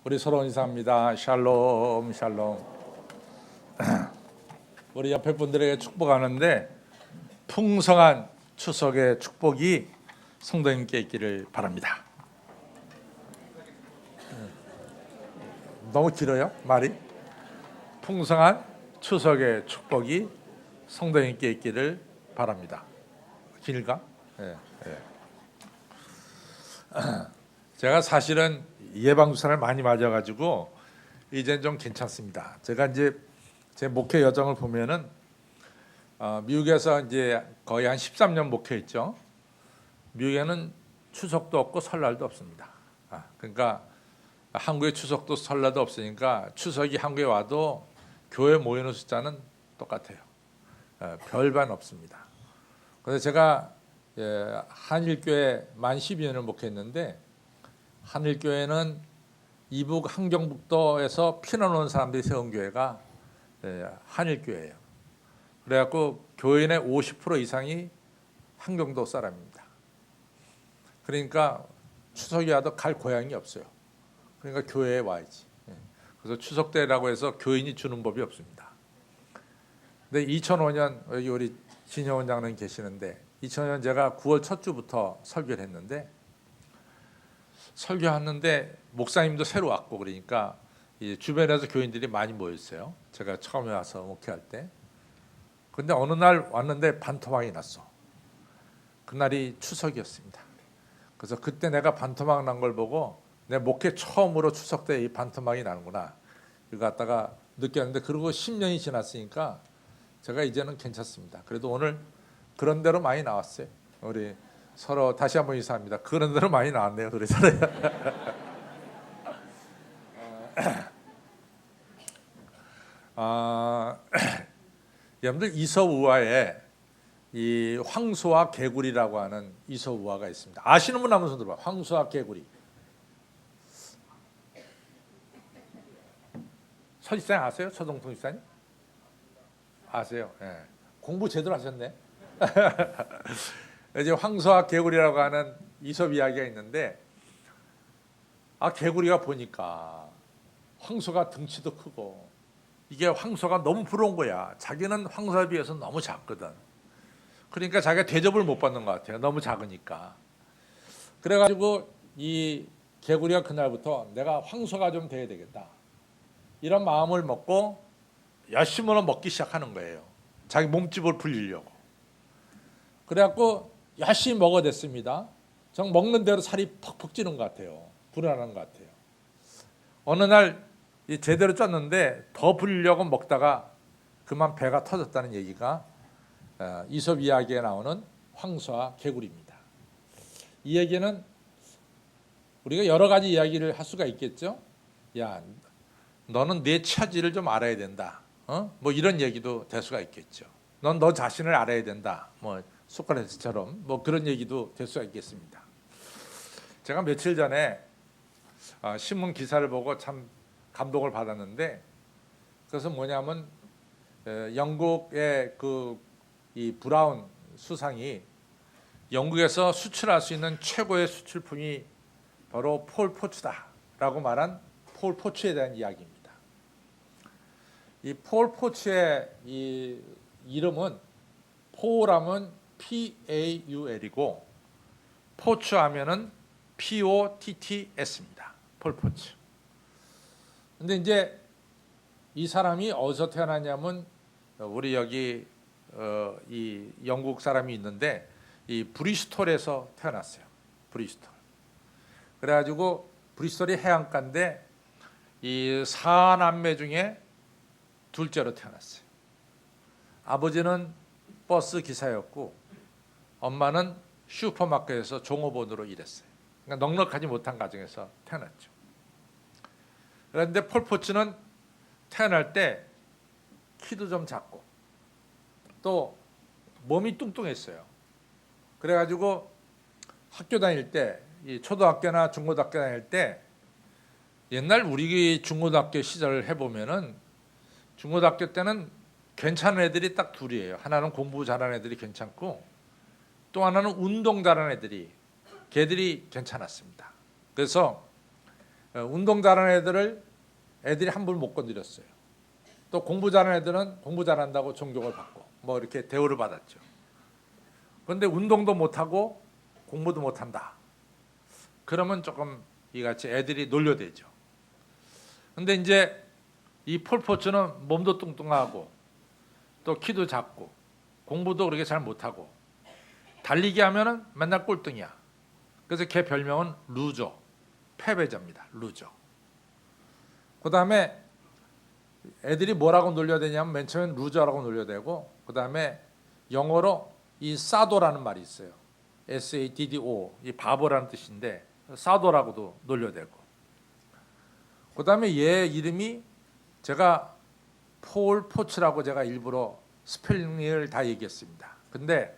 우리 서로 인사합니다. 샬롬 샬롬. 우리 옆에 분들에게 축복하는데 풍성한 추석의 축복이 성도님께 있기를 바랍니다. 너무 길어요? 말이? 풍성한 추석의 축복이 성도님께 있기를 바랍니다. 길가? 예, 예. 제가 사실은 예방주사를 많이 맞아가지고 이젠 좀 괜찮습니다. 제가 이제 제 목회 여정을 보면은 미국에서 이제 거의 한 13년 목회했죠. 미국에는 추석도 없고 설날도 없습니다. 그러니까 한국에 추석도 설날도 없으니까 추석이 한국에 와도 교회 모이는 숫자는 똑같아요. 별반 없습니다. 그래서 제가 한일교회 만 12년을 목회했는데 한일교회는 이북 함경북도에서 피난 온 사람들이 세운 교회가 한일교회예요. 그래갖고 교인의 50% 이상이 함경도 사람입니다. 그러니까 추석이 와도 갈 고향이 없어요. 그러니까 교회에 와야지. 그래서 추석 때라고 해서 교인이 주는 법이 없습니다. 근데 2005년 여기 우리 진영원 장로님 계시는데 2005년 제가 9월 첫 주부터 설교를 했는데 설교하는데 목사님도 새로 왔고 그러니까 주변에서 교인들이 많이 모였어요. 제가 처음에 와서 목회할 때. 근데 어느 날 왔는데 반토막이 났어. 그날이 추석이었습니다. 그래서 그때 내가 반토막 난 걸 보고 내 목회 처음으로 추석 때 이 반토막이 나는구나. 이거 갖다가 느꼈는데 그러고 10년이 지났으니까 제가 이제는 괜찮습니다. 그래도 오늘 그런 대로 많이 나왔어요. 우리 서로 다시 한번 인사합니다. 그런 대로 많이 나왔네요. 우리 서로. 여러분들 이서우화에 이 황소와 개구리라고 하는 이서우화가 있습니다. 아시는 분 한번 손 들어봐. 황소와 개구리. 서지사님 아세요? 서동통 지사님? 아세요? 예. 공부 제대로 하셨네. 이제 황소와 개구리라고 하는 이솝 이야기가 있는데 개구리가 보니까 황소가 등치도 크고 이게 황소가 너무 부러운 거야. 자기는 황소에 비해서 너무 작거든. 그러니까 자기가 대접을 못 받는 것 같아요. 너무 작으니까. 그래가지고 이 개구리가 그날부터 내가 황소가 좀 돼야 되겠다. 이런 마음을 먹고 열심으로 먹기 시작하는 거예요. 자기 몸집을 불리려고. 그래갖고 열심히 먹어댔습니다. 정 먹는 대로 살이 퍽퍽 찌는 것 같아요. 불안한 것 같아요. 어느 날 제대로 쪘는데 더 불리려고 먹다가 그만 배가 터졌다는 얘기가 이솝 이야기에 나오는 황소와 개구리입니다. 이 얘기는 우리가 여러 가지 이야기를 할 수가 있겠죠. 야, 너는 내 처지를 좀 알아야 된다. 뭐 이런 얘기도 될 수가 있겠죠. 넌 너 자신을 알아야 된다. 뭐 소크라테스처럼 뭐 그런 얘기도 될 수가 있겠습니다. 제가 며칠 전에 신문 기사를 보고 참 감동을 받았는데 그것은 뭐냐면 영국의 이 브라운 수상이 영국에서 수출할 수 있는 최고의 수출품이 바로 폴 포츠다라고 말한 폴 포츠에 대한 이야기입니다. 이 폴 포츠의 이 이름은 폴하면 PAUL이고 포츠 하면은 POTTS입니다. 폴 포츠. 근데 이제 이 사람이 어디서 태어났냐면 우리 여기 이 영국 사람이 있는데 이 브리스톨에서 태어났어요. 브리스톨. 그래가지고 브리스톨이 해안가인데 이 4남매 중에 둘째로 태어났어요. 아버지는 버스 기사였고 엄마는 슈퍼마켓에서 종업원으로 일했어요. 그러니까 넉넉하지 못한 가정에서 태어났죠. 그런데 폴 포츠는 태어날 때 키도 좀 작고 또 몸이 뚱뚱했어요. 그래가지고 학교 다닐 때, 이 초등학교나 중고등학교 다닐 때 옛날 우리 중고등학교 시절을 해보면은 중고등학교 때는 괜찮은 애들이 딱 둘이에요. 하나는 공부 잘하는 애들이 괜찮고 또 하나는 운동 잘하는 애들이 걔들이 괜찮았습니다. 그래서 운동 잘하는 애들이 함부로 못 건드렸어요. 또 공부 잘하는 애들은 공부 잘한다고 존경을 받고 뭐 이렇게 대우를 받았죠. 그런데 운동도 못하고 공부도 못한다. 그러면 조금 이같이 애들이 놀려대죠. 근데 이제 이 폴포츠는 몸도 뚱뚱하고 또 키도 작고 공부도 그렇게 잘 못하고 달리기 하면은 맨날 꼴등이야. 그래서 걔 별명은 루저, 패배자입니다. 루저. 그 다음에 애들이 뭐라고 놀려대냐면 맨 처음엔 루저라고 놀려대고 그 다음에 영어로 이 사도라는 말이 있어요. SADDO, 이 바보라는 뜻인데 사도라고도 놀려대고 그 다음에 얘 이름이 제가 폴 포츠라고 제가 일부러 스펠링을 다 얘기했습니다. 근데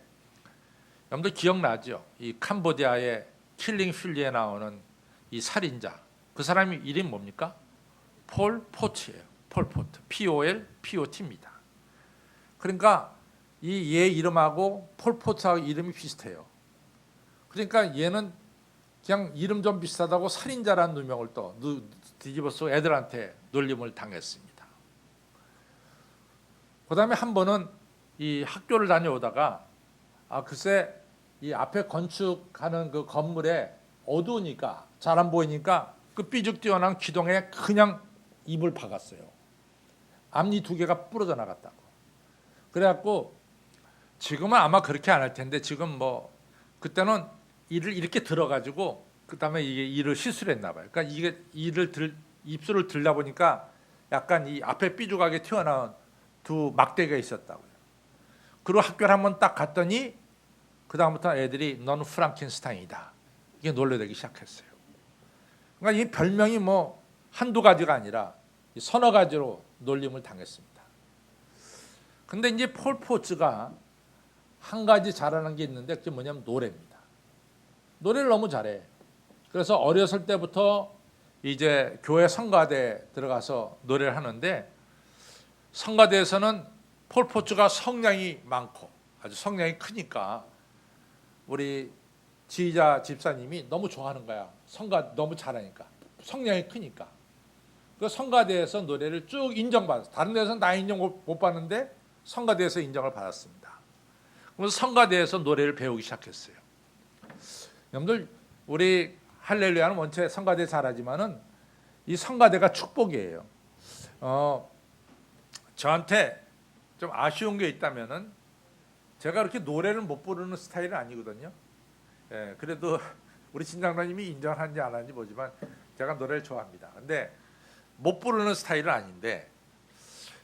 여러분들 기억나죠? 이 캄보디아의 킬링 필리에 나오는 이 살인자 그 사람이 이름이 뭡니까? 폴 포츠예요. 폴 포트, POLPOT입니다. 그러니까 이 얘 이름하고 폴 포트하고 이름이 비슷해요. 그러니까 얘는 그냥 이름 좀 비슷하다고 살인자라는 누명을 또 뒤집어서 애들한테 놀림을 당했습니다. 그 다음에 한 번은 이 학교를 다녀오다가 글쎄 이 앞에 건축하는 그 건물에 어두우니까 잘 안 보이니까 그 삐죽 뛰어난 기둥에 그냥 입을 박았어요. 앞니 2개가 부러져 나갔다고. 그래갖고 지금은 아마 그렇게 안 할 텐데 지금 뭐 그때는 이를 이렇게 들어가지고 그 다음에 이게 이를 시술했나 봐요. 그러니까 이게 입술을 들다 보니까 약간 이 앞에 삐죽하게 튀어나온 2 막대기가 있었다고요. 그리고 학교를 한번 딱 갔더니 그 다음부터 애들이 넌 프랑켄스타인이다. 이게 놀려대기 시작했어요. 그러니까 이 별명이 뭐 한두 가지가 아니라 서너 가지로 놀림을 당했습니다. 근데 이제 폴 포츠가 한 가지 잘하는 게 있는데 그게 뭐냐면 노래입니다. 노래를 너무 잘해. 그래서 어렸을 때부터 이제 교회 성가대 들어가서 노래를 하는데 성가대에서는 폴 포츠가 성량이 많고 아주 성량이 크니까 우리 지휘자 집사님이 너무 좋아하는 거야. 성가 너무 잘하니까 성량이 크니까. 그 성가대에서 노래를 쭉 인정받았어. 다른 데서는 나 인정 못 받는데 성가대에서 인정을 받았습니다. 그래서 성가대에서 노래를 배우기 시작했어요. 여러분들 우리 할렐루야는 원체 성가대 잘하지만은 이 성가대가 축복이에요. 저한테 좀 아쉬운 게 있다면은 제가 그렇게 노래를 못 부르는 스타일은 아니거든요. 예, 그래도 우리 진장로님이 인정하는지 안 하는지 모르지만 제가 노래를 좋아합니다. 근데 못 부르는 스타일은 아닌데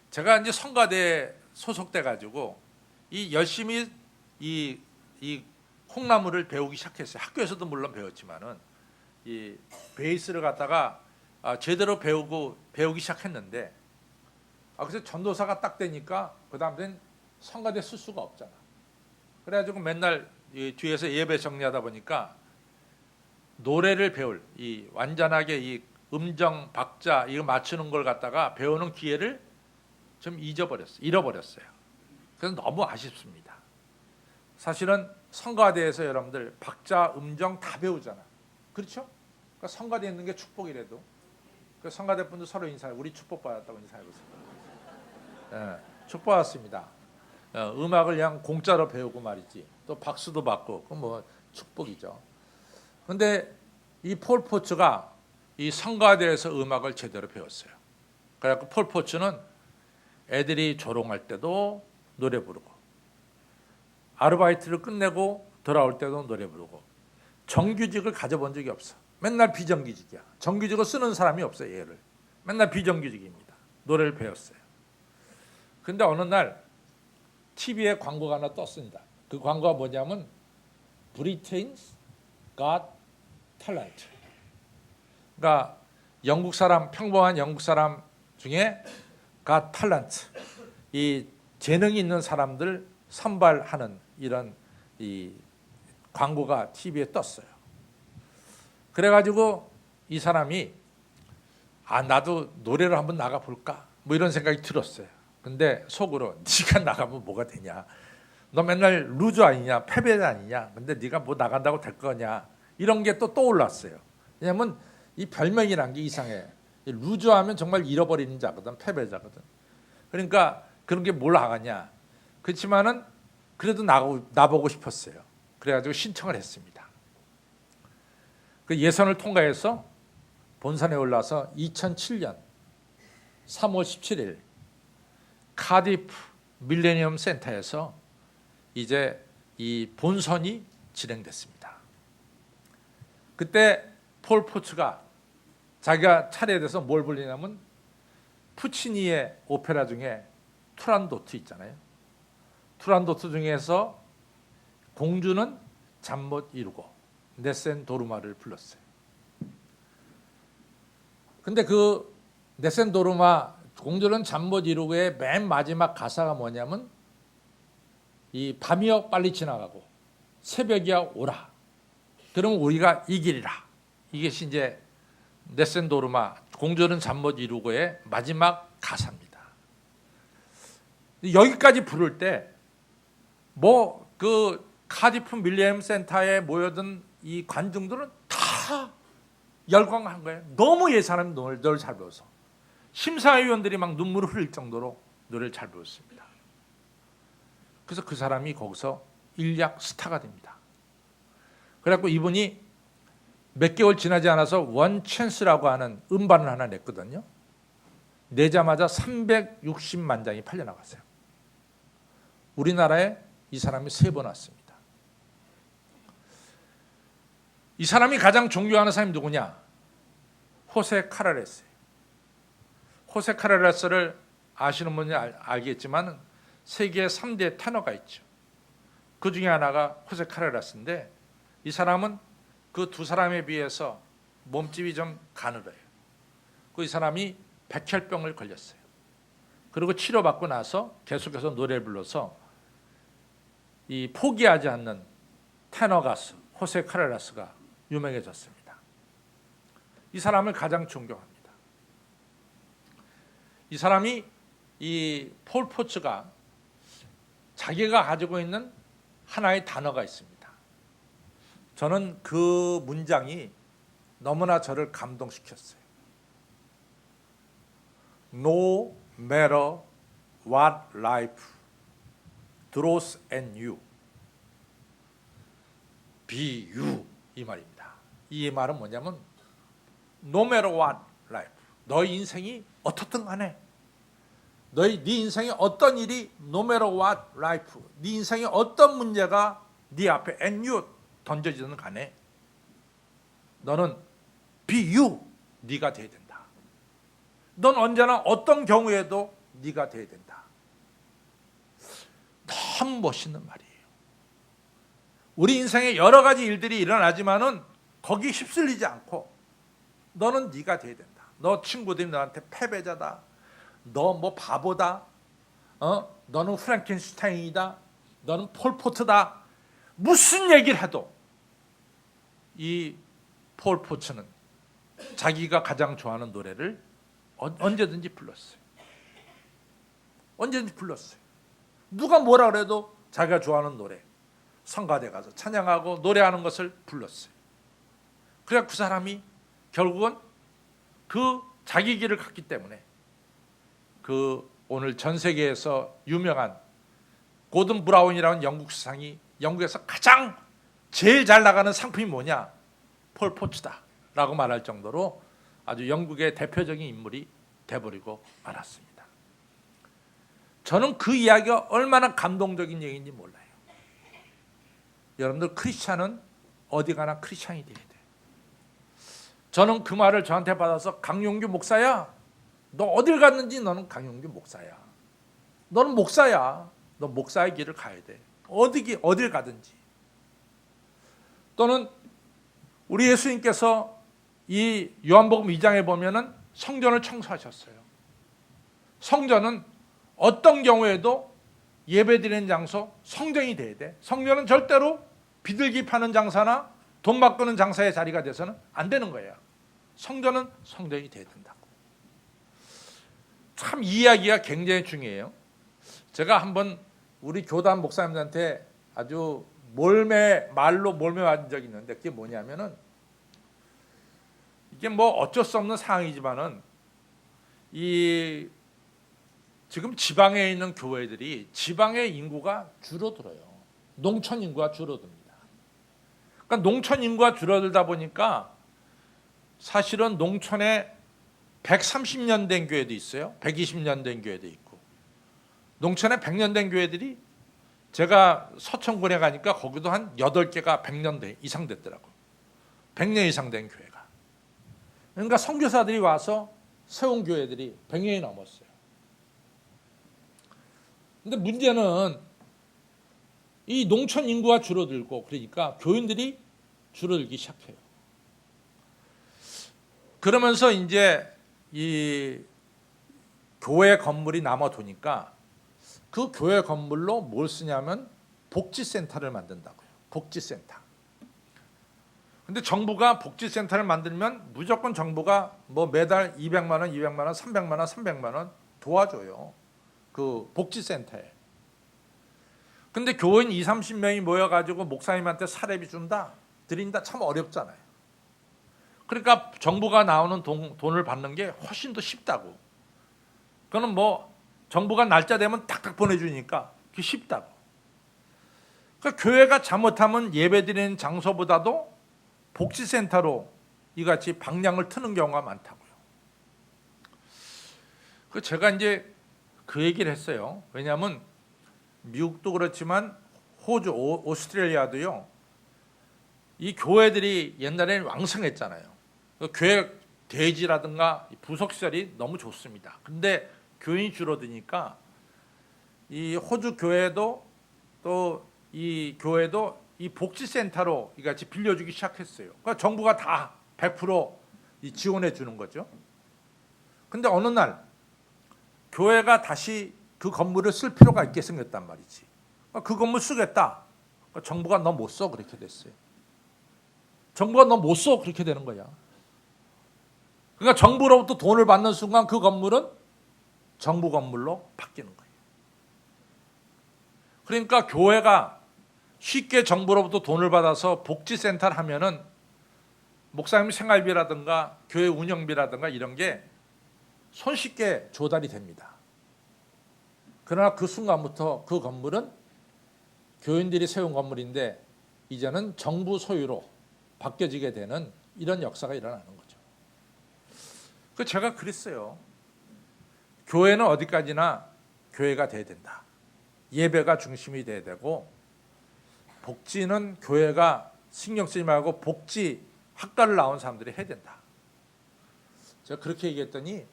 제가 이제 성가대 소속돼 가지고 이 열심히 이 콩나물을 배우기 시작했어요. 학교에서도 물론 배웠지만은 이 베이스를 갖다가 제대로 배우기 시작했는데 그래서 전도사가 딱 되니까 그 다음엔 성가대 쓸 수가 없잖아. 그래가지고 맨날 이 뒤에서 예배 정리하다 보니까 노래를 배울 이 완전하게 이 음정 박자 이거 맞추는 걸 갖다가 배우는 기회를 좀 잃어버렸어요. 그래서 너무 아쉽습니다. 사실은 성가대에서 여러분들 박자, 음정 다 배우잖아. 그렇죠? 그러니까 성가대에 있는 게 축복이라도 그 성가대 분들 서로 인사해. 우리 축복받았다고 인사해보세요. 예, 축복받았습니다. 음악을 그냥 공짜로 배우고 말이지. 또 박수도 받고 그건 뭐 축복이죠. 그런데 이 폴 포츠가 이 성가대에서 음악을 제대로 배웠어요. 그래갖고 폴 포츠는 애들이 조롱할 때도 노래 부르고 아르바이트를 끝내고 돌아올 때도 노래 부르고 정규직을 가져본 적이 없어. 맨날 비정규직이야. 정규직을 쓰는 사람이 없어요. 얘를. 맨날 비정규직입니다. 노래를 배웠어요. 근데 어느 날 TV에 광고가 하나 떴습니다. 그 광고가 뭐냐면 Britain's Got Talent. 그러니까 영국 사람, 평범한 영국 사람 중에 Got Talent, 이 재능이 있는 사람들 선발하는 이런 이 광고가 TV에 떴어요. 그래가지고 이 사람이 나도 노래를 한번 나가 볼까 뭐 이런 생각이 들었어요. 근데 속으로 네가 나가면 뭐가 되냐? 너 맨날 루저 아니냐? 패배자 아니냐? 근데 네가 뭐 나간다고 될 거냐? 이런 게 또 떠올랐어요. 왜냐하면 이 별명이란 게 이상해. 루저하면 정말 잃어버리는 자거든, 패배자거든. 그러니까 그런 게 뭘 하겠냐. 그렇지만은 그래도 나보고 싶었어요. 그래가지고 신청을 했습니다. 그 예선을 통과해서 본선에 올라서 2007년 3월 17일 카디프 밀레니엄 센터에서 이제 이 본선이 진행됐습니다. 그때 폴 포츠가 자기가 차례에 대해서 뭘 불리냐면 푸치니의 오페라 중에 투란도트 있잖아요. 투란도트 중에서 공주는 잠 못 이루고 네센 도르마를 불렀어요. 근데 그 네센 도르마 공주는 잠 못 이루고의 맨 마지막 가사가 뭐냐면 이 밤이여 빨리 지나가고 새벽이야 오라. 그러면 우리가 이기리라. 이게 이제 네센 도르마 공주는 잠 못 이루고의 마지막 가사입니다. 여기까지 부를 때 뭐 그 카디프 밀레니엄 센터에 모여든 이 관중들은 다 열광한 거예요. 너무 이 사람이 노래를 잘 배워서 심사위원들이 막 눈물을 흘릴 정도로 노래를 잘 배웠습니다. 그래서 그 사람이 거기서 일약 스타가 됩니다. 그래갖고 이분이 몇 개월 지나지 않아서 원 찬스라고 하는 음반을 하나 냈거든요. 내자마자 360만 장이 팔려나갔어요. 우리나라에 이 사람이 3번 왔습니다. 이 사람이 가장 존경하는 사람이 누구냐? 호세 카라레스예요. 호세 카라레스를 아시는 분이 알겠지만 세계 3대 테너가 있죠. 그 중에 하나가 호세 카라레스인데 이 사람은 그 두 사람에 비해서 몸집이 좀 가늘어요. 그 이 사람이 백혈병을 걸렸어요. 그리고 치료받고 나서 계속해서 노래를 불러서 이 포기하지 않는 테너 가수 호세 카라레스가 유명해졌습니다. 이 사람을 가장 존경합니다. 이 사람이 이 폴 포츠가 자기가 가지고 있는 하나의 단어가 있습니다. 저는 그 문장이 너무나 저를 감동시켰어요. No matter what life throws at you, be you 이 말입니다. 이 말은 뭐냐면 No matter what life, 너의 인생이 어떻든 간에 네 인생에 어떤 일이 No matter what life, 네 인생에 어떤 문제가 네 앞에 at you 던져지든 간에 너는 be you, 네가 돼야 된다. 넌 언제나 어떤 경우에도 네가 돼야 된다. 너무 멋있는 말이에요. 우리 인생에 여러 가지 일들이 일어나지만은 거기 휩쓸리지 않고 너는 네가 돼야 된다. 너 친구들이 너한테 패배자다. 너 뭐 바보다. 너는 프랑켄슈타인이다. 너는 폴포트다. 무슨 얘기를 해도 이 폴 포츠는 자기가 가장 좋아하는 노래를 언제든지 불렀어요. 언제든지 불렀어요. 누가 뭐라 그래도 자기가 좋아하는 노래 성가대 가서 찬양하고 노래하는 것을 불렀어요. 그래 그 사람이 결국은 그 자기 길을 갔기 때문에 그 오늘 전 세계에서 유명한 고든 브라운이라는 영국 수상이 영국에서 가장 제일 잘 나가는 상품이 뭐냐? 폴 포츠다라고 말할 정도로 아주 영국의 대표적인 인물이 돼버리고 말았습니다. 저는 그 이야기가 얼마나 감동적인 얘기인지 몰라요. 여러분들 크리스찬은 어디 가나 크리스찬이 돼야 돼. 저는 그 말을 저한테 받아서 강용규 목사야. 너 어딜 갔는지 너는 강용규 목사야. 너는 목사야. 너 목사의 길을 가야 돼. 어딜 가든지. 또는 우리 예수님께서 이 요한복음 2장에 보면은 성전을 청소하셨어요. 성전은 어떤 경우에도 예배드리는 장소, 성전이 돼야 돼. 성전은 절대로 비둘기 파는 장사나 돈 바꾸는 장사의 자리가 돼서는 안 되는 거예요. 성전은 성전이 돼야 된다고. 참 이 이야기가 굉장히 중요해요. 제가 한번 우리 교단 목사님들한테 아주 말로 몰매 맞은 적이 있는데 그게 뭐냐면은 이게 뭐 어쩔 수 없는 상황이지만은 이 지금 지방에 있는 교회들이 지방의 인구가 줄어들어요. 농촌 인구가 줄어듭니다. 그러니까 농촌 인구가 줄어들다 보니까 사실은 농촌에 130년 된 교회도 있어요. 120년 된 교회도 있고. 농촌에 100년 된 교회들이 제가 서천군에 가니까 거기도 한 8개가 100년 이상 됐더라고요. 100년 이상 된 교회가. 그러니까 선교사들이 와서 세운 교회들이 100년이 넘었어요. 근데 문제는 이 농촌 인구가 줄어들고 그러니까 교인들이 줄어들기 시작해요. 그러면서 이제 이 교회 건물이 남아도니까 그 교회 건물로 뭘 쓰냐면 복지센터를 만든다고요. 복지센터. 근데 정부가 복지센터를 만들면 무조건 정부가 뭐 매달 200만 원, 200만 원, 300만 원, 300만 원 도와줘요. 그 복지센터에. 근데 교인 20, 30명이 모여가지고 목사님한테 사례비 드린다 참 어렵잖아요. 그러니까 정부가 나오는 돈을 받는 게 훨씬 더 쉽다고. 그거는 뭐 정부가 날짜 되면 탁탁 보내주니까 그게 쉽다고. 그러니까 교회가 잘못하면 예배드리는 장소보다도 복지센터로 이같이 방향을 트는 경우가 많다고요. 그 제가 이제 그 얘기를 했어요. 왜냐하면 미국도 그렇지만 호주, 오스트레일리아도요. 이 교회들이 옛날에는 왕성했잖아요. 그 교회 대지라든가 부속시설이 너무 좋습니다. 근데 교인이 줄어드니까 이 호주 교회도 또 이 교회도 이 복지센터로 이같이 빌려주기 시작했어요. 그러니까 정부가 다 100% 지원해 주는 거죠. 근데 어느 날 교회가 다시 그 건물을 쓸 필요가 있게 생겼단 말이지. 그 건물 쓰겠다. 정부가 너 못 써 그렇게 됐어요. 정부가 너 못 써 그렇게 되는 거야. 그러니까 정부로부터 돈을 받는 순간 그 건물은 정부 건물로 바뀌는 거예요. 그러니까 교회가 쉽게 정부로부터 돈을 받아서 복지센터를 하면은 목사님 생활비라든가 교회 운영비라든가 이런 게 손쉽게 조달이 됩니다. 그러나 그 순간부터 그 건물은 교인들이 세운 건물인데 이제는 정부 소유로 바뀌어지게 되는 이런 역사가 일어나는 거죠. 그 제가 그랬어요. 교회는 어디까지나 교회가 돼야 된다. 예배가 중심이 돼야 되고 복지는 교회가 신경 쓰지 말고 복지 학과를 나온 사람들이 해야 된다. 제가 그렇게 얘기했더니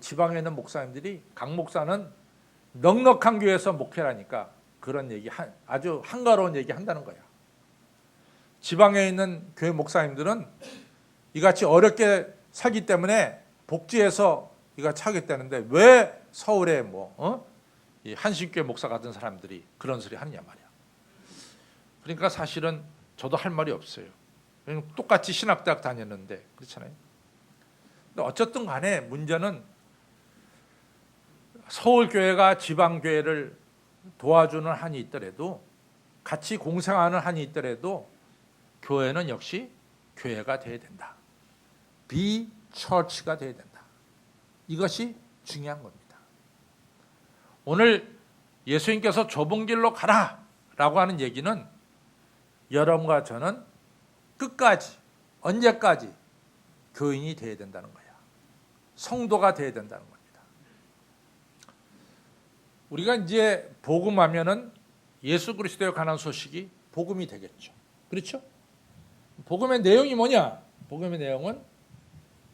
지방에 있는 목사님들이 강 목사는 넉넉한 교회에서 목회라니까 그런 얘기 아주 한가로운 얘기 한다는 거야. 지방에 있는 교회 목사님들은 이같이 어렵게 살기 때문에 복지에서 이같이 하겠다는데 왜 서울에 이 한신교회 목사 같은 사람들이 그런 소리 하느냐 말이야. 그러니까 사실은 저도 할 말이 없어요. 똑같이 신학대학 다녔는데 그렇잖아요. 근데 어쨌든 간에 문제는 서울교회가 지방교회를 도와주는 한이 있더라도 같이 공생하는 한이 있더라도 교회는 역시 교회가 돼야 된다. 비처치가 돼야 된다. 이것이 중요한 겁니다. 오늘 예수님께서 좁은 길로 가라라고 하는 얘기는 여러분과 저는 끝까지 언제까지 교인이 돼야 된다는 거야. 성도가 돼야 된다는 겁니다. 우리가 이제 복음하면은 예수 그리스도에 관한 소식이 복음이 되겠죠. 그렇죠? 복음의 내용이 뭐냐? 복음의 내용은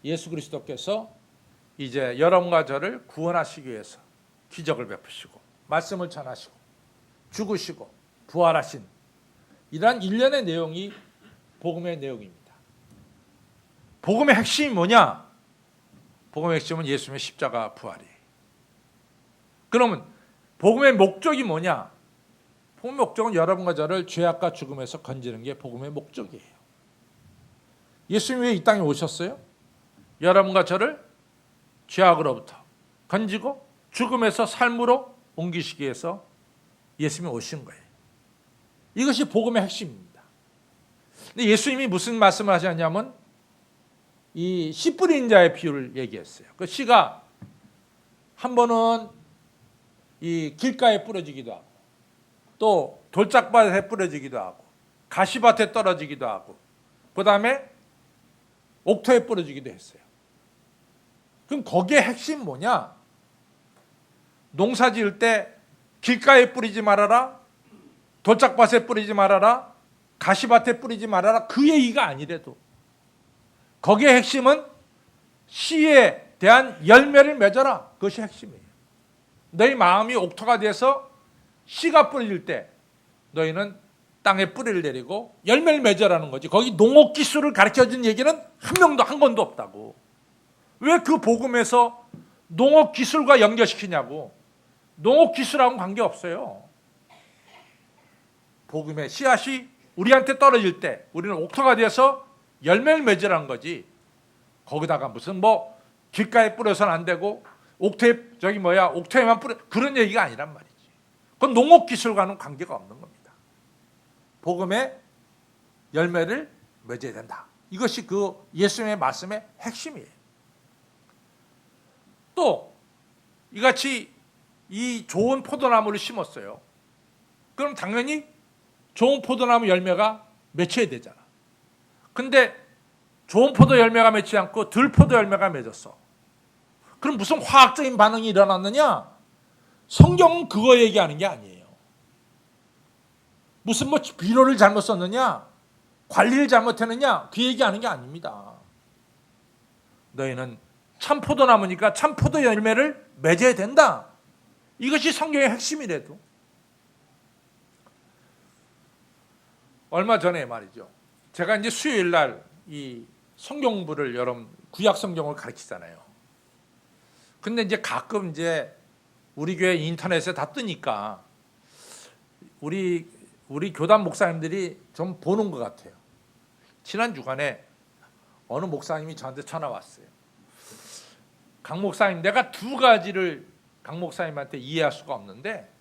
예수 그리스도께서 이제 여러분과 저를 구원하시기 위해서 기적을 베푸시고 말씀을 전하시고 죽으시고 부활하신 이러한 일련의 내용이 복음의 내용입니다. 복음의 핵심이 뭐냐? 복음의 핵심은 예수님의 십자가 부활이에요. 그러면 복음의 목적이 뭐냐? 복음의 목적은 여러분과 저를 죄악과 죽음에서 건지는 게 복음의 목적이에요. 예수님이 왜 이 땅에 오셨어요? 여러분과 저를 죄악으로부터 건지고 죽음에서 삶으로 옮기시기 위해서 예수님이 오신 거예요. 이것이 복음의 핵심입니다. 근데 예수님이 무슨 말씀을 하셨냐면 이 씨 뿌리는 자의 비유를 얘기했어요. 그 씨가 한 번은 이 길가에 뿌려지기도 하고, 또 돌짝밭에 뿌려지기도 하고, 가시밭에 떨어지기도 하고, 그 다음에 옥토에 뿌려지기도 했어요. 그럼 거기에 핵심 뭐냐? 농사 지을 때 길가에 뿌리지 말아라, 돌짝밭에 뿌리지 말아라, 가시밭에 뿌리지 말아라, 그 얘기가 아니래도 거기에 핵심은 씨에 대한 열매를 맺어라. 그것이 핵심이에요. 너희 마음이 옥토가 돼서 씨가 뿌려질 때 너희는 땅에 뿌리를 내리고 열매를 맺으라는 거지. 거기 농업 기술을 가르쳐준 얘기는 한 건도 없다고. 왜 그 복음에서 농업 기술과 연결시키냐고. 농업 기술하고는 관계없어요. 복음의 씨앗이 우리한테 떨어질 때 우리는 옥토가 돼서 열매를 맺으라는 거지. 거기다가 무슨 뭐 길가에 뿌려서는 안 되고 옥토에만 뿌려, 그런 얘기가 아니란 말이지. 그건 농업 기술과는 관계가 없는 겁니다. 복음의 열매를 맺어야 된다. 이것이 그 예수님의 말씀의 핵심이에요. 또 이같이 이 좋은 포도나무를 심었어요. 그럼 당연히 좋은 포도나무 열매가 맺혀야 되잖아. 근데 좋은 포도 열매가 맺지 않고 들포도 열매가 맺었어. 그럼 무슨 화학적인 반응이 일어났느냐? 성경은 그거 얘기하는 게 아니에요. 무슨 뭐 비료를 잘못 썼느냐? 관리를 잘못했느냐? 그 얘기하는 게 아닙니다. 너희는 참 포도나무니까 참 포도 열매를 맺어야 된다. 이것이 성경의 핵심이래도. 얼마 전에 말이죠. 제가 이제 수요일 날 이 성경 공부를 여러분 구약 성경을 가르치잖아요. 근데 이제 가끔 이제 우리 교회 인터넷에 다 뜨니까 우리 교단 목사님들이 좀 보는 것 같아요. 지난 주간에 어느 목사님이 저한테 전화 왔어요. 강 목사님, 내가 두 가지를 강 목사님한테 이해할 수가 없는데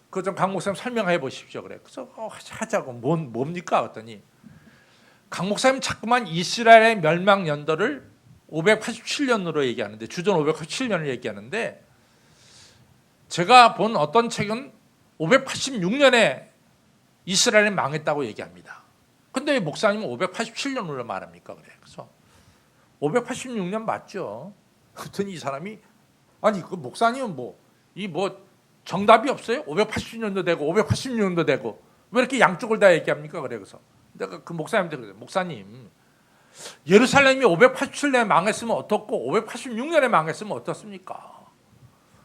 그거 좀 강 목사님 설명해 보십시오. 그래. 그래서 하자고. 뭡니까? 그랬더니 강 목사님 자꾸만 이스라엘의 멸망 연도를 587년으로 얘기하는데, 주전 587년을 얘기하는데, 제가 본 어떤 책은 586년에 이스라엘이 망했다고 얘기합니다. 근데 왜 목사님은 587년으로 말합니까? 그래. 그래서 586년 맞죠? 그랬더니 이 사람이, 아니 그 목사님은 정답이 없어요? 580년도 되고 586년도 되고 왜 이렇게 양쪽을 다 얘기합니까? 그래. 그래서 내가 그 목사님한테 그래요. 목사님, 예루살렘이 587년에 망했으면 어떻고 586년에 망했으면 어떻습니까?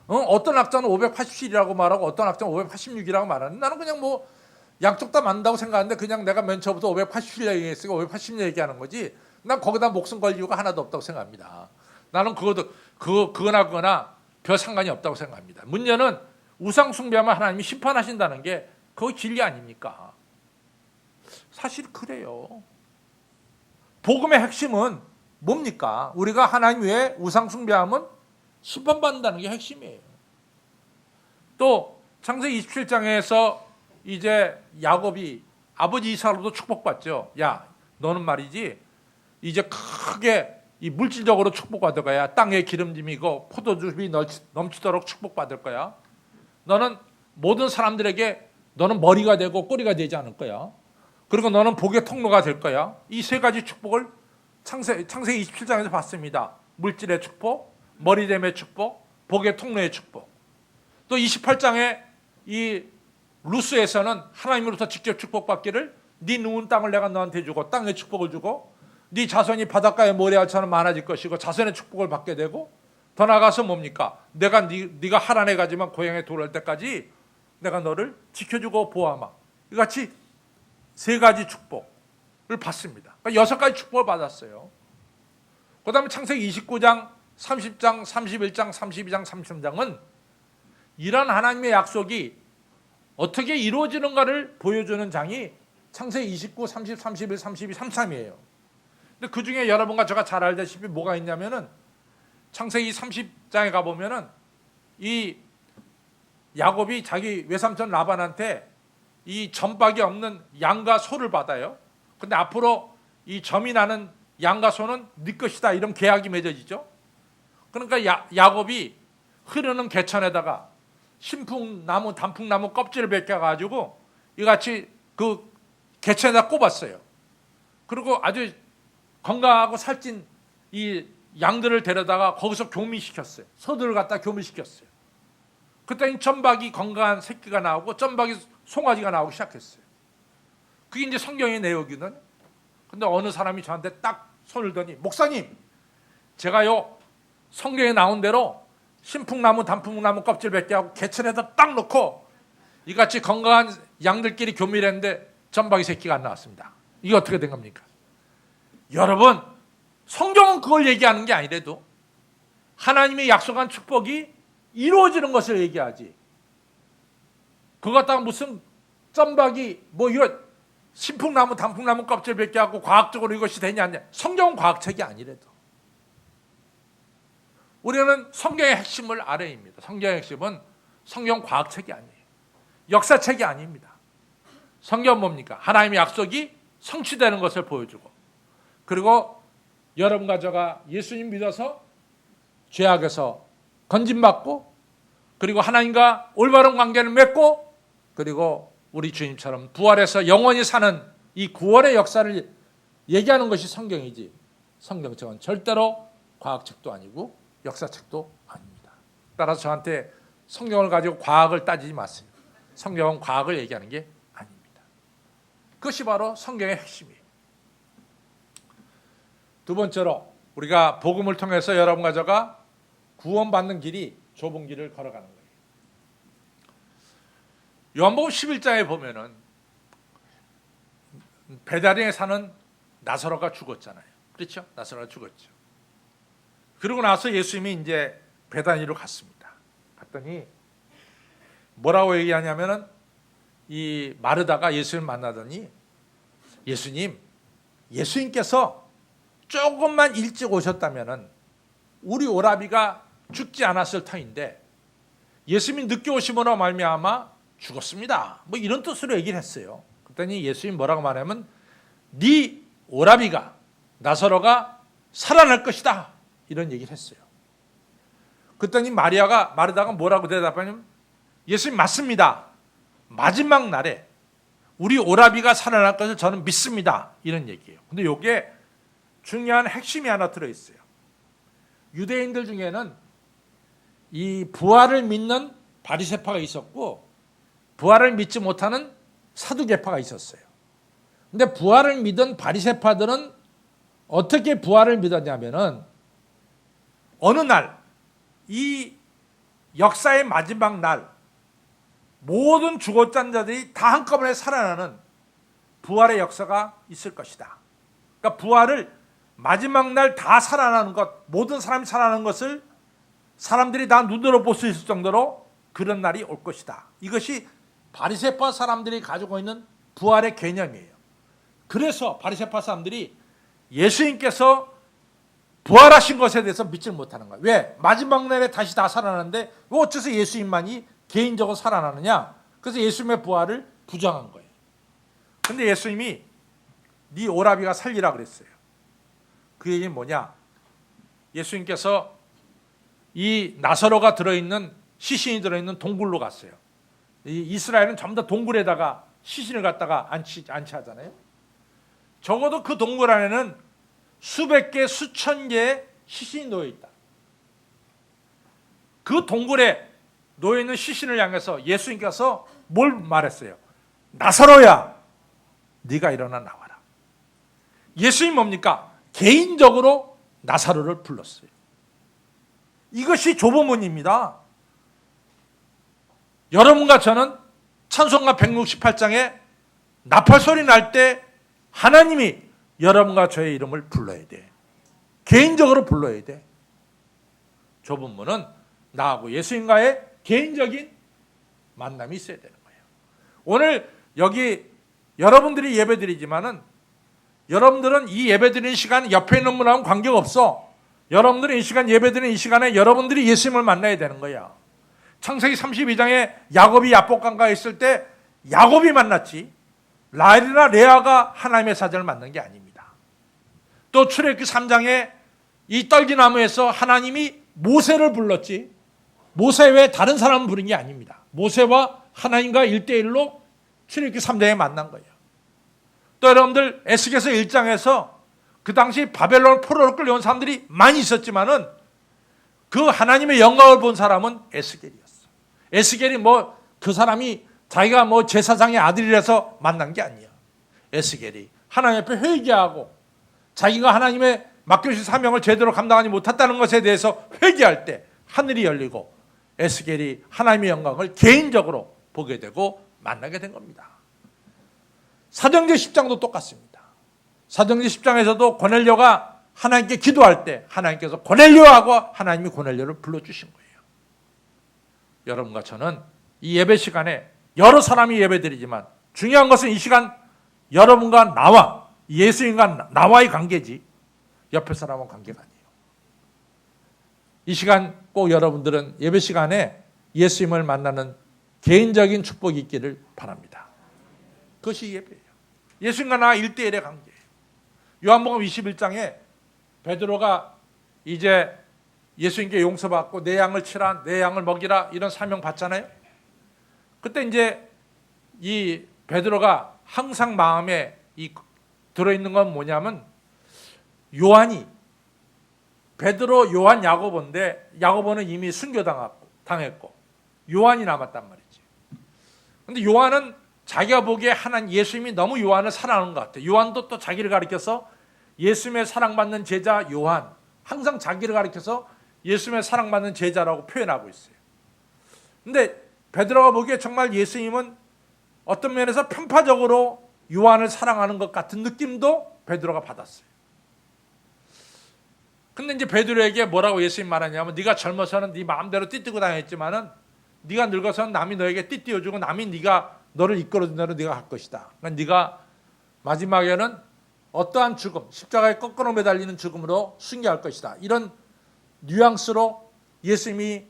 어떤 학자는 587이라고 말하고 어떤 학자는 586이라고 말하는데 나는 그냥 뭐 양쪽 다 맞는다고 생각하는데 그냥 내가 맨 처음부터 587년 얘기했으니까 580년 얘기하는 거지 난 거기다 목숨 걸 이유가 하나도 없다고 생각합니다. 나는 그거나 별 상관이 없다고 생각합니다. 문제는 우상 숭배하면 하나님이 심판하신다는 게 그거 진리 아닙니까? 사실 그래요. 복음의 핵심은 뭡니까? 우리가 하나님 외에 우상 숭배하면 심판받는다는 게 핵심이에요. 또 창세기 27장에서 이제 야곱이 아버지 이삭으로부터 축복받죠. 야, 너는 말이지 이제 크게 이 물질적으로 축복받을 거야. 땅에 기름짐이고 포도즙이 넘치도록 축복받을 거야. 너는 모든 사람들에게 너는 머리가 되고 꼬리가 되지 않을 거야. 그리고 너는 복의 통로가 될 거야. 이 세 가지 축복을 창세기 27장에서 봤습니다. 물질의 축복, 머리됨의 축복, 복의 통로의 축복. 또 28장에 이 루스에서는 하나님으로부터 직접 축복받기를 네 누운 땅을 내가 너한테 주고 땅의 축복을 주고 네 자손이 바닷가의 모래알처럼 많아질 것이고 자손의 축복을 받게 되고 더 나아가서 뭡니까? 내가 네가 하란에 가지만 고향에 돌아올 때까지 내가 너를 지켜주고 보호하마. 이같이 세 가지 축복을 받습니다. 그러니까 6가지 축복을 받았어요. 그 다음에 창세기 29장, 30장, 31장, 32장, 33장은 이런 하나님의 약속이 어떻게 이루어지는가를 보여주는 장이 창세기 29, 30, 31, 32, 33이에요. 근데 그 중에 여러분과 제가 잘 알다시피 뭐가 있냐면은 창세기 30장에 가보면은 이 야곱이 자기 외삼촌 라반한테 이 점박이 없는 양과 소를 받아요. 근데 앞으로 이 점이 나는 양과 소는 네 것이다. 이런 계약이 맺어지죠. 그러니까 야곱이 흐르는 개천에다가 신풍나무, 단풍나무 껍질을 벗겨가지고 이같이 그 개천에다 꼽았어요. 그리고 아주 건강하고 살찐 이 양들을 데려다가 거기서 교미시켰어요. 소들을 갖다 교미시켰어요. 그랬더니 점박이 건강한 새끼가 나오고 점박이 송아지가 나오기 시작했어요. 그게 이제 성경의 내용이거든요. 근데 어느 사람이 저한테 딱 손을 더니, 목사님, 제가요 성경에 나온 대로 신풍나무, 단풍나무 껍질 벗겨하고 개천에다 딱 놓고 이같이 건강한 양들끼리 교미를 했는데 점박이 새끼가 안 나왔습니다. 이게 어떻게 된 겁니까? 여러분, 성경은 그걸 얘기하는 게 아니래도 하나님의 약속한 축복이 이루어지는 것을 얘기하지. 그거 갖다가 무슨 점박이 뭐 이거 신풍나무, 단풍나무 껍질 벗겨갖고 과학적으로 이것이 되냐 안 되냐. 성경은 과학책이 아니래도. 우리는 성경의 핵심을 알아야 합니다. 성경의 핵심은 성경 과학책이 아니에요. 역사책이 아닙니다. 성경은 뭡니까? 하나님의 약속이 성취되는 것을 보여주고, 그리고 여러분과 저가 예수님 믿어서 죄악에서 건진받고, 그리고 하나님과 올바른 관계를 맺고, 그리고 우리 주님처럼 부활해서 영원히 사는 이 구원의 역사를 얘기하는 것이 성경이지, 성경책은 절대로 과학책도 아니고 역사책도 아닙니다. 따라서 저한테 성경을 가지고 과학을 따지지 마세요. 성경은 과학을 얘기하는 게 아닙니다. 그것이 바로 성경의 핵심이에요. 두 번째로, 우리가 복음을 통해서 여러분과 저가 구원받는 길이 좁은 길을 걸어가는 거예요. 요한복음 11장에 보면은 베다니에 사는 나사로가 죽었잖아요. 그렇죠? 나사로가 죽었죠. 그러고 나서 예수님이 이제 베다니로 갔습니다. 갔더니 뭐라고 얘기하냐면은 이 마르다가 예수님을 만나더니, 예수님께서 조금만 일찍 오셨다면은 우리 오라비가 죽지 않았을 터인데 예수님이 늦게 오심으로 말미암아 죽었습니다. 뭐 이런 뜻으로 얘기를 했어요. 그랬더니 예수님이 뭐라고 말하면, 네 오라비가 나사로가 살아날 것이다, 이런 얘기를 했어요. 그랬더니 마르다가 뭐라고 대답하냐면, 예수님 맞습니다. 마지막 날에 우리 오라비가 살아날 것을 저는 믿습니다, 이런 얘기예요. 근데 이게 중요한 핵심이 하나 들어있어요. 유대인들 중에는 이 부활을 믿는 바리새파가 있었고 부활을 믿지 못하는 사두개파가 있었어요. 근데 부활을 믿은 바리새파들은 어떻게 부활을 믿었냐면은, 어느 날, 이 역사의 마지막 날, 모든 죽었던 자들이 다 한꺼번에 살아나는 부활의 역사가 있을 것이다. 그러니까 부활을 마지막 날 다 살아나는 것, 모든 사람이 살아나는 것을 사람들이 다 눈으로 볼 수 있을 정도로 그런 날이 올 것이다. 이것이 바리새파 사람들이 가지고 있는 부활의 개념이에요. 그래서 바리새파 사람들이 예수님께서 부활하신 것에 대해서 믿지 못하는 거예요. 왜? 마지막 날에 다시 다 살아나는데 왜 어째서 예수님만이 개인적으로 살아나느냐? 그래서 예수님의 부활을 부정한 거예요. 근데 예수님이 네 오라비가 살리라 그랬어요. 그 얘기는 뭐냐? 예수님께서 이 나사로가 들어있는, 시신이 들어있는 동굴로 갔어요. 이 이스라엘은 전부 다 동굴에다가 시신을 갖다가 안치하잖아요. 적어도 그 동굴 안에는 수백 개, 수천 개의 시신이 놓여 있다. 그 동굴에 놓여 있는 시신을 향해서 예수님께서 뭘 말했어요? 나사로야, 네가 일어나 나와라. 예수님 뭡니까? 개인적으로 나사로를 불렀어요. 이것이 좁은 문입니다. 여러분과 저는 찬송가 168장에 나팔 소리 날 때 하나님이 여러분과 저의 이름을 불러야 돼. 개인적으로 불러야 돼. 좁은 문은 나하고 예수님과의 개인적인 만남이 있어야 되는 거예요. 오늘 여기 여러분들이 예배드리지만은 여러분들은 이 예배드리는 시간 옆에 있는 분하고는 관계가 없어. 여러분들은 이 시간 예배드리는 이 시간에 여러분들이 예수님을 만나야 되는 거야. 창세기 32장에 야곱이 야복강가에 있을 때 야곱이 만났지 라헬이나 레아가 하나님의 사자를 만난 게 아닙니다. 또 출애굽기 3장에 이 떨기나무에서 하나님이 모세를 불렀지, 모세 외에 다른 사람을 부른 게 아닙니다. 모세와 하나님과 1대1로 출애굽기 3장에 만난 거예요. 또 여러분들 에스겔서 1장에서 그 당시 바벨론 포로로 끌려온 사람들이 많이 있었지만은 그 하나님의 영광을 본 사람은 에스겔이었어. 에스겔이 그 사람이 자기가 제사장의 아들이라서 만난 게 아니야. 에스겔이 하나님 앞에 회개하고 자기가 하나님의 맡겨주신 사명을 제대로 감당하지 못했다는 것에 대해서 회개할 때 하늘이 열리고 에스겔이 하나님의 영광을 개인적으로 보게 되고 만나게 된 겁니다. 사도행전 10장도 똑같습니다. 사도행전 10장에서도 고넬료가 하나님께 기도할 때 하나님께서 고넬료하고 하나님이 고넬료를 불러주신 거예요. 여러분과 저는 이 예배 시간에 여러 사람이 예배드리지만 중요한 것은 이 시간 여러분과 나와, 예수님과 나와의 관계지 옆에 사람과 관계가 아니에요. 이 시간 꼭 여러분들은 예배 시간에 예수님을 만나는 개인적인 축복이 있기를 바랍니다. 그것이 예배예요. 예수님과 나 1대1의 관계예요. 요한복음 21장에 베드로가 이제 예수님께 용서받고 내 양을 치라, 내 양을 먹이라 이런 사명 받잖아요. 그때 이제 이 베드로가 항상 마음에 들어있는 건 뭐냐면 요한이 베드로, 요한, 야고보인데 야고보는 이미 순교당했고 요한이 남았단 말이지. 근데 요한은 자기가 보기에 하나님 예수님이 너무 요한을 사랑하는 것 같아. 요한도 또 자기를 가리켜서 예수님의 사랑받는 제자 요한, 항상 자기를 가리켜서 예수님의 사랑받는 제자라고 표현하고 있어요. 근데 베드로가 보기에 정말 예수님은 어떤 면에서 편파적으로 요한을 사랑하는 것 같은 느낌도 베드로가 받았어요. 근데 이제 베드로에게 뭐라고 예수님 말하냐면 네가 젊어서는 네 마음대로 띠뛰고 다녔지만은 네가 늙어서는 남이 너에게 띠뛰어주고 남이 너를 이끌어준 대로 네가 할 것이다. 그러니까 네가 마지막에는 어떠한 죽음, 십자가에 거꾸로 매달리는 죽음으로 순교할 것이다. 이런 뉘앙스로 예수님이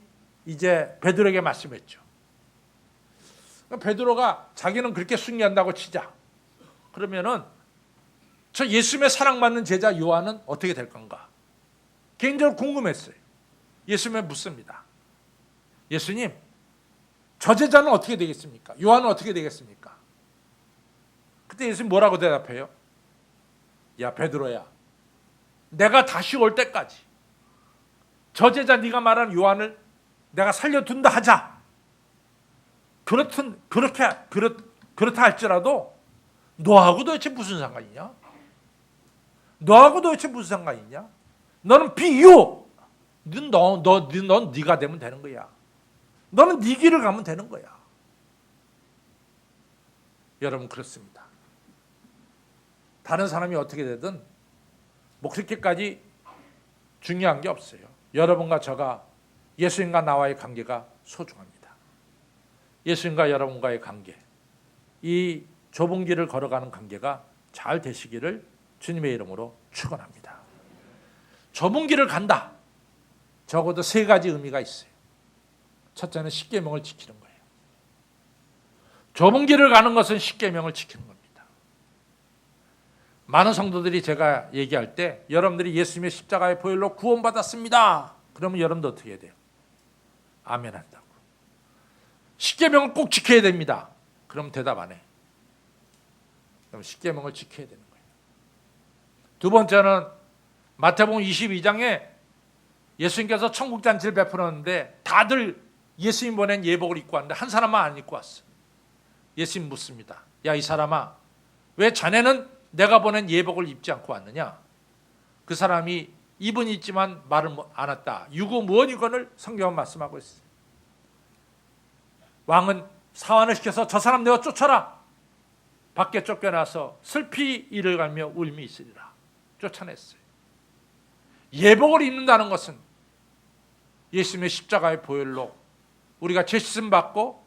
이제 베드로에게 말씀했죠. 베드로가 자기는 그렇게 순교한다고 치자. 그러면은 저 예수님의 사랑받는 제자 요한은 어떻게 될 건가? 개인적으로 궁금했어요. 예수님에 묻습니다. 예수님, 저 제자는 어떻게 되겠습니까? 요한은 어떻게 되겠습니까? 그때 예수님 뭐라고 대답해요? 야 베드로야, 내가 다시 올 때까지 저 제자 네가 말한 요한을 내가 살려둔다 하자. 그렇다 할지라도 너하고 도대체 무슨 상관이냐? 너하고 도대체 무슨 상관이냐? 너는 비유. 넌 네가 되면 되는 거야. 너는 네 길을 가면 되는 거야. 여러분 그렇습니다. 다른 사람이 어떻게 되든 그렇게까지 중요한 게 없어요. 여러분과 저가 예수님과 나와의 관계가 소중합니다. 예수님과 여러분과의 관계, 이 좁은 길을 걸어가는 관계가 잘 되시기를 주님의 이름으로 축원합니다. 좁은 길을 간다. 적어도 3가지 의미가 있어요. 첫째는 십계명을 지키는 거예요. 좁은 길을 가는 것은 십계명을 지키는 겁니다. 많은 성도들이 제가 얘기할 때 여러분들이 예수님의 십자가의 보혈로 구원받았습니다. 그러면 여러분도 어떻게 해야 돼요? 아멘 한다고. 십계명을 꼭 지켜야 됩니다. 그럼 대답 안 해. 그럼 십계명을 지켜야 되는 거예요. 두 번째는 마태복음 22장에 예수님께서 천국잔치를 베풀었는데 다들 예수님 보낸 예복을 입고 왔는데 한 사람만 안 입고 왔어. 예수님 묻습니다. 야, 이 사람아, 왜 자네는 내가 보낸 예복을 입지 않고 왔느냐? 그 사람이 입은 있지만 말을 안 했다. 유구무원이건을 성경은 말씀하고 있어요. 왕은 사환을 시켜서 저 사람 내어 쫓아라. 밖에 쫓겨나서 슬피 이를 갈며 울음이 있으리라. 쫓아냈어요. 예복을 입는다는 것은 예수님의 십자가의 보혈로 우리가 죄 씻음 받고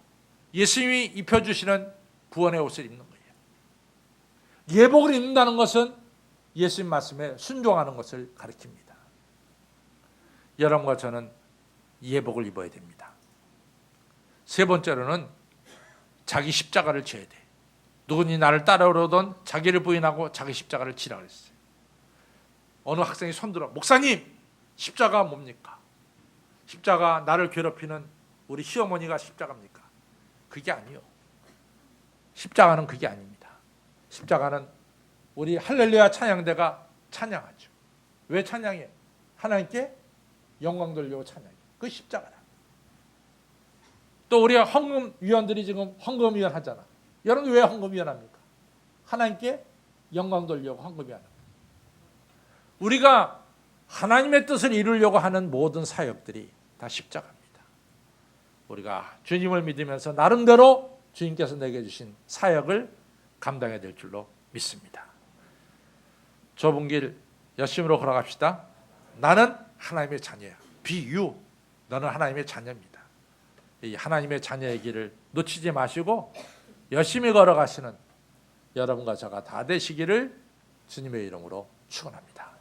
예수님이 입혀주시는 구원의 옷을 입는 거예요. 예복을 입는다는 것은 예수님 말씀에 순종하는 것을 가리킵니다. 여러분과 저는 예복을 입어야 됩니다. 세 번째로는 자기 십자가를 져야 돼. 누구니 나를 따라오려던 자기를 부인하고 자기 십자가를 지라 그랬어요. 어느 학생이 손들어 목사님 십자가 뭡니까? 십자가 나를 괴롭히는 우리 시어머니가 십자가입니까? 그게 아니요. 십자가는 그게 아닙니다. 십자가는 우리 할렐루야 찬양대가 찬양하죠. 왜 찬양해요? 하나님께 영광 돌리고 찬양해요. 그 십자가라. 또 우리 헌금위원들이 지금 헌금위원 하잖아. 여러분 왜 헌금위원 합니까? 하나님께 영광 돌리려고 헌금위원 합니다. 우리가 하나님의 뜻을 이루려고 하는 모든 사역들이 다 십자가입니다. 우리가 주님을 믿으면서 나름대로 주님께서 내게 주신 사역을 감당해야 될 줄로 믿습니다. 좁은 길 열심으로 걸어갑시다. 나는 하나님의 자녀야. Be you. 너는 하나님의 자녀입니다. 이 하나님의 자녀의 길을 놓치지 마시고 열심히 걸어가시는 여러분과 저가 다 되시기를 주님의 이름으로 축원합니다.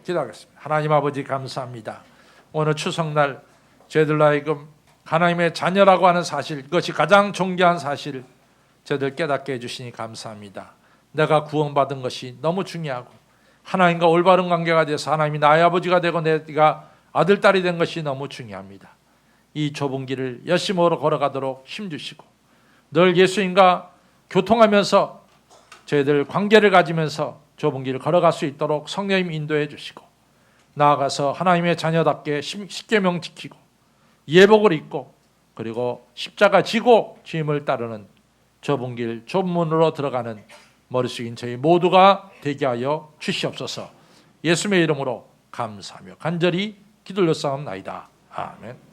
기도하겠습니다. 하나님 아버지 감사합니다. 오늘 추석날 저희들로 하여금 하나님의 자녀라고 하는 사실, 그것이 가장 존귀한 사실 저희들 깨닫게 해주시니 감사합니다. 내가 구원받은 것이 너무 중요하고 하나님과 올바른 관계가 돼서 하나님이 나의 아버지가 되고 내가 아들, 딸이 된 것이 너무 중요합니다. 이 좁은 길을 열심히 걸어가도록 힘주시고 늘 예수님과 교통하면서 저희들 관계를 가지면서 좁은 길을 걸어갈 수 있도록 성령님 인도해 주시고 나아가서 하나님의 자녀답게 십계명 지키고 예복을 입고 그리고 십자가 지고 주님을 따르는 좁은 길 좁은 문으로 들어가는 머리 숙인 저희 모두가 되게 하여 주시옵소서. 예수님의 이름으로 감사하며 간절히 기도를 싸움나이다. 아멘.